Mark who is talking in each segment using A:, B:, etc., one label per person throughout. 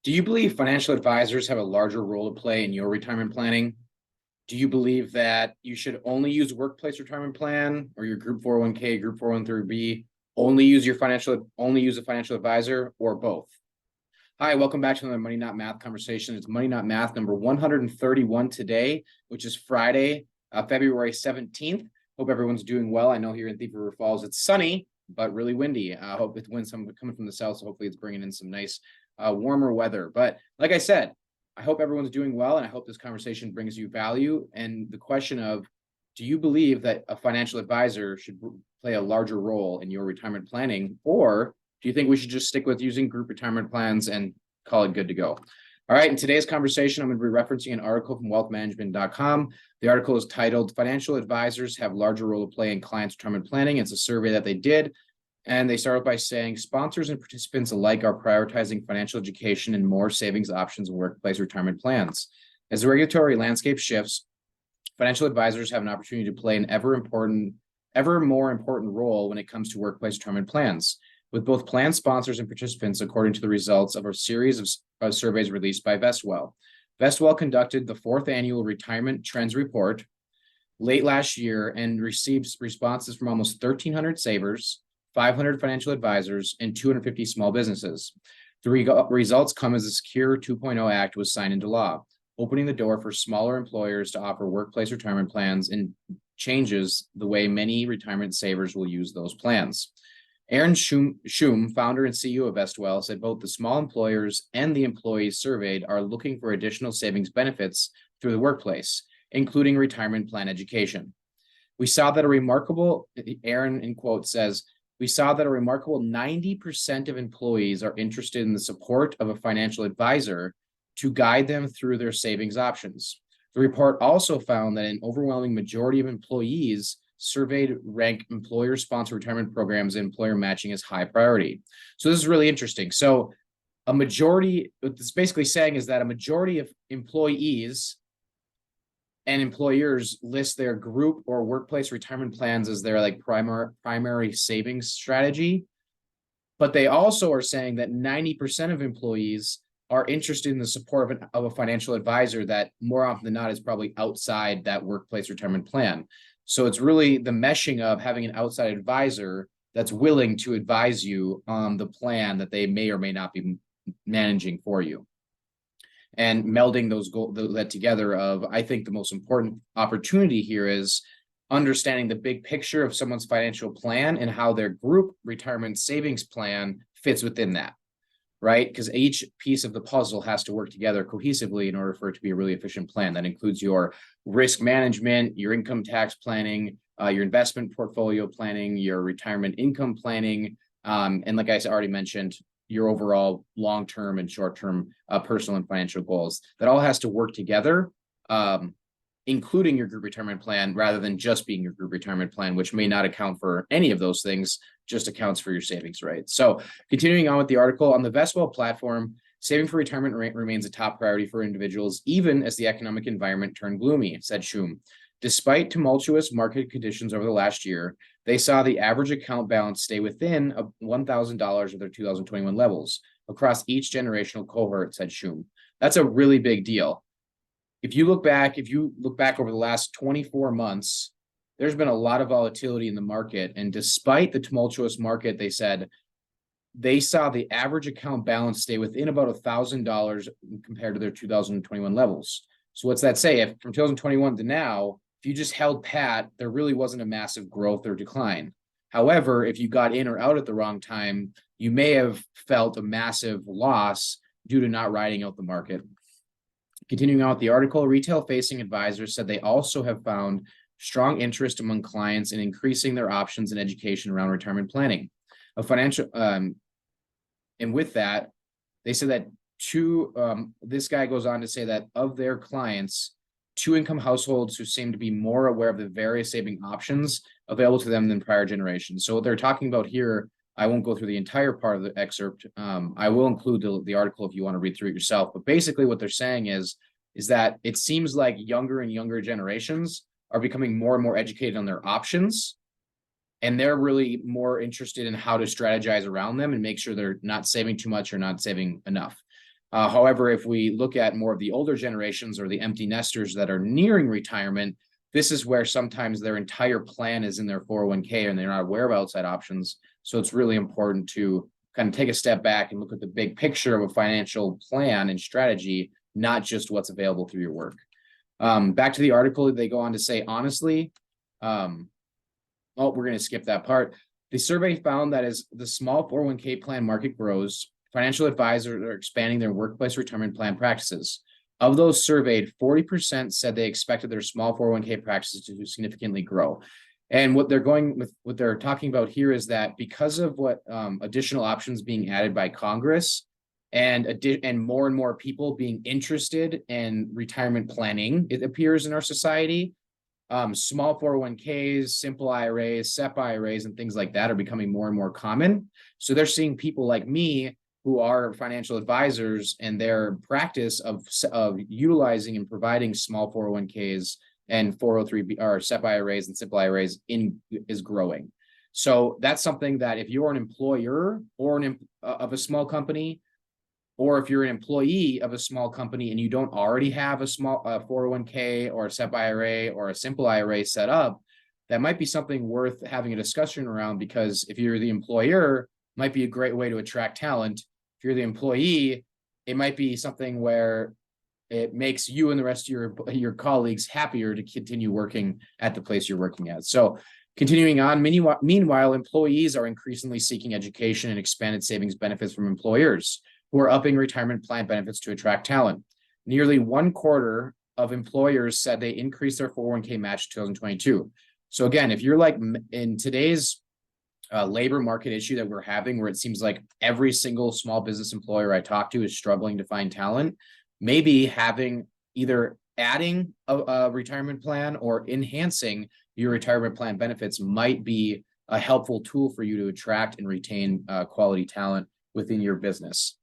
A: Do you believe financial advisors have a larger role to play in your retirement planning? Do you believe that you should only use workplace retirement plan or your group 401k, group 401b, only use a financial advisor, or both? Hi, welcome back to another Money Not Math conversation. It's Money Not Math number 131 today, which is Friday, February 17th. Hope everyone's doing well. I know here in Thief River Falls, it's sunny, but really windy. I hope it's winds coming from the south, so hopefully it's bringing in some nice warmer weather. But like I said, I hope everyone's doing well, and I hope this conversation brings you value. And the question of, do you believe that a financial advisor should play a larger role in your retirement planning, or do you think we should just stick with using group retirement plans and call it good to go? All right, in today's conversation, I'm going to be referencing an article from wealthmanagement.com. The article is titled, Financial Advisors Have Larger Role to Play in Clients' Retirement Planning. It's a survey that they did. And they started by saying, sponsors and participants alike are prioritizing financial education and more savings options in workplace retirement plans. As the regulatory landscape shifts, financial advisors have an opportunity to play an ever more important role when it comes to workplace retirement plans, with both plan sponsors and participants, according to the results of a series of surveys released by Vestwell. Vestwell conducted the fourth annual Retirement Trends Report late last year and received responses from almost 1,300 savers, 500 financial advisors, and 250 small businesses. The results come as the Secure 2.0 Act was signed into law, opening the door for smaller employers to offer workplace retirement plans and changes the way many retirement savers will use those plans. Aaron Schum, founder and CEO of Vestwell, said both the small employers and the employees surveyed are looking for additional savings benefits through the workplace, including retirement plan education. Aaron, in quote, says, we saw that a remarkable 90% of employees are interested in the support of a financial advisor to guide them through their savings options. The report also found that an overwhelming majority of employees surveyed rank employer-sponsored retirement programs and employer matching as high priority. So this is really interesting. So what it's basically saying is that a majority of employees and employers list their group or workplace retirement plans as their primary savings strategy. But they also are saying that 90% of employees are interested in the support of a financial advisor that more often than not is probably outside that workplace retirement plan. So it's really the meshing of having an outside advisor that's willing to advise you on the plan that they may or may not be managing for you. And melding that together I think the most important opportunity here is understanding the big picture of someone's financial plan and how their group retirement savings plan fits within that, right? Because each piece of the puzzle has to work together cohesively in order for it to be a really efficient plan. That includes your risk management, your income tax planning, your investment portfolio planning, your retirement income planning, and like I already mentioned, your overall long-term and short-term personal and financial goals. That all has to work together, including your group retirement plan, rather than just being your group retirement plan, which may not account for any of those things, just accounts for your savings rate. So continuing on with the article, on the Vestwell platform, saving for retirement remains a top priority for individuals, even as the economic environment turned gloomy, said Schum. Despite tumultuous market conditions over the last year, they saw the average account balance stay within $1,000 of their 2021 levels across each generational cohort, said Schum. That's a really big deal. If you look back over the last 24 months, there's been a lot of volatility in the market. And despite the tumultuous market, they said they saw the average account balance stay within about $1,000 compared to their 2021 levels. So what's that say? If from 2021 to now, if you just held pat, there really wasn't a massive growth or decline. However, if you got in or out at the wrong time, you may have felt a massive loss due to not riding out the market. Continuing on with the article, retail-facing advisors said they also have found strong interest among clients in increasing their options and education around retirement planning. And with that, they said that this guy goes on to say that of their clients, 2-income households who seem to be more aware of the various saving options available to them than prior generations. So what they're talking about here, I won't go through the entire part of the excerpt. I will include the article if you want to read through it yourself. But basically what they're saying is that it seems like younger and younger generations are becoming more and more educated on their options. And they're really more interested in how to strategize around them and make sure they're not saving too much or not saving enough. However, if we look at more of the older generations or the empty nesters that are nearing retirement, this is where sometimes their entire plan is in their 401k and they're not aware of outside options. So it's really important to kind of take a step back and look at the big picture of a financial plan and strategy, not just what's available through your work. Back to the article, they go on to say, honestly, we're going to skip that part. The survey found that as the small 401k plan market grows, financial advisors are expanding their workplace retirement plan practices. Of those surveyed, 40% said they expected their small 401k practices to significantly grow. And what they're talking about here is that because of what additional options being added by Congress and more people being interested in retirement planning, it appears in our society, small 401ks, simple IRAs, SEP IRAs, and things like that are becoming more and more common. So they're seeing people like me who are financial advisors and their practice of utilizing and providing small 401ks and 403 or SEP IRAs and simple IRAs is growing. So that's something that if you're an employer or of a small company, or if you're an employee of a small company and you don't already have a small 401k or a SEP IRA or a simple IRA set up, that might be something worth having a discussion around, because if you're the employer, it might be a great way to attract talent. If you're the employee, it might be something where it makes you and the rest of your colleagues happier to continue working at the place you're working at. So continuing on, meanwhile, employees are increasingly seeking education and expanded savings benefits from employers who are upping retirement plan benefits to attract talent. Nearly 1/4 of employers said they increased their 401k match in 2022. So again, if you're like in today's labor market issue that we're having, where it seems like every single small business employer I talk to is struggling to find talent, maybe having either adding a retirement plan or enhancing your retirement plan benefits might be a helpful tool for you to attract and retain quality talent within your business.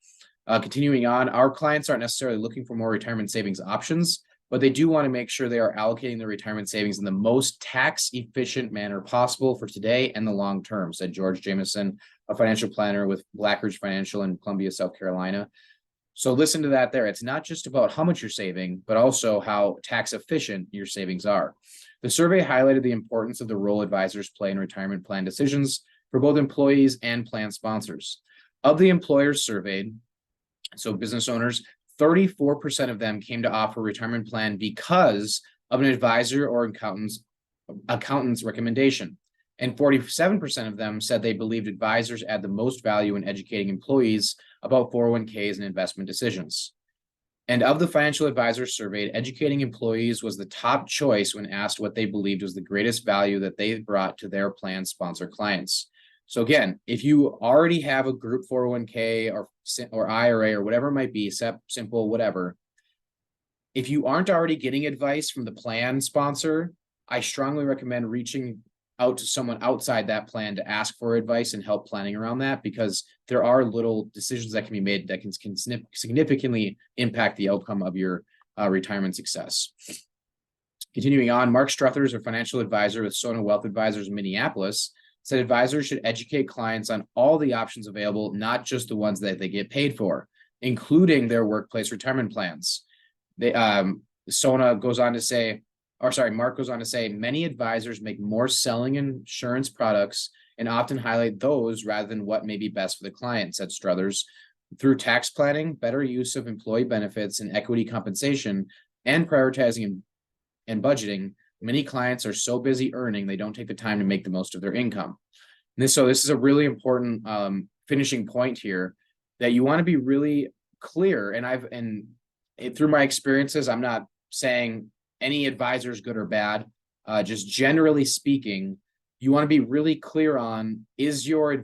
A: Continuing on, our clients aren't necessarily looking for more retirement savings options, but they do want to make sure they are allocating their retirement savings in the most tax efficient manner possible for today and the long term, said George Jameson, a financial planner with Blackbridge Financial in Columbia, South Carolina. So listen to that there. It's not just about how much you're saving, but also how tax efficient your savings are. The survey highlighted the importance of the role advisors play in retirement plan decisions for both employees and plan sponsors. Of the employers surveyed, so business owners, 34% of them came to offer a retirement plan because of an advisor or accountant's recommendation. And 47% of them said they believed advisors add the most value in educating employees about 401ks and investment decisions. And of the financial advisors surveyed, educating employees was the top choice when asked what they believed was the greatest value that they brought to their plan sponsor clients. So again, if you already have a group 401k or IRA or whatever it might be, SEP, simple, whatever, if you aren't already getting advice from the plan sponsor, I strongly recommend reaching out to someone outside that plan to ask for advice and help planning around that, because there are little decisions that can be made that can significantly impact the outcome of your retirement success. Continuing on, Mark Struthers, a financial advisor with Sona Wealth Advisors in Minneapolis, said advisors should educate clients on all the options available, not just the ones that they get paid for, including their workplace retirement plans. Mark goes on to say, many advisors make more selling insurance products and often highlight those rather than what may be best for the client, said Struthers. Through tax planning, better use of employee benefits and equity compensation, and prioritizing and budgeting, many clients are so busy earning, they don't take the time to make the most of their income. So this is a really important finishing point here, that you want to be really clear. And through my experiences, I'm not saying any advisor is good or bad. Just generally speaking, you want to be really clear on, is your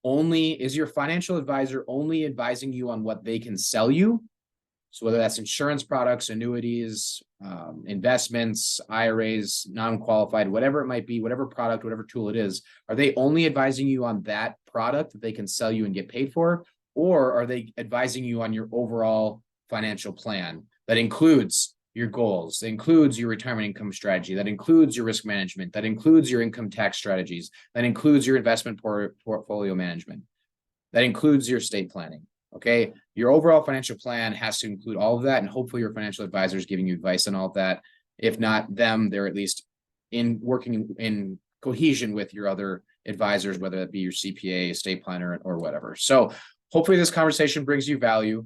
A: financial advisor only advising you on what they can sell you? So whether that's insurance products, annuities, investments, IRAs, non-qualified, whatever it might be, whatever product, whatever tool it is, are they only advising you on that product that they can sell you and get paid for? Or are they advising you on your overall financial plan that includes your goals, that includes your retirement income strategy, that includes your risk management, that includes your income tax strategies, that includes your investment portfolio management, that includes your estate planning? Okay. Your overall financial plan has to include all of that, and hopefully your financial advisor is giving you advice on all of that. If not them, they're at least in working in cohesion with your other advisors, whether that be your CPA, estate planner, or whatever. So hopefully this conversation brings you value.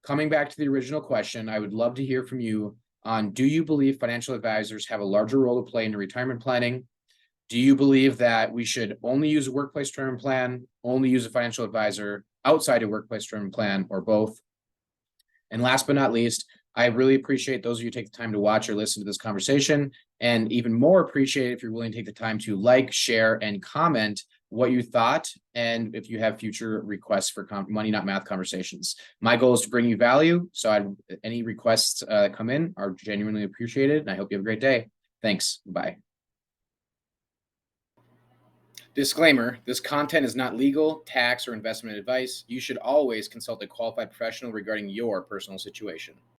A: Coming back to the original question, I would love to hear from you on, do you believe financial advisors have a larger role to play in your retirement planning? Do you believe that we should only use a workplace retirement plan, only use a financial advisor outside a workplace retirement plan, or both? And last but not least, I really appreciate those of you who take the time to watch or listen to this conversation, and even more appreciate if you're willing to take the time to like, share, and comment what you thought, and if you have future requests for money not math conversations. My goal is to bring you value, so any requests come in are genuinely appreciated, and I hope you have a great day. Thanks. Bye. Disclaimer: this content is not legal, tax, or investment advice. You should always consult a qualified professional regarding your personal situation.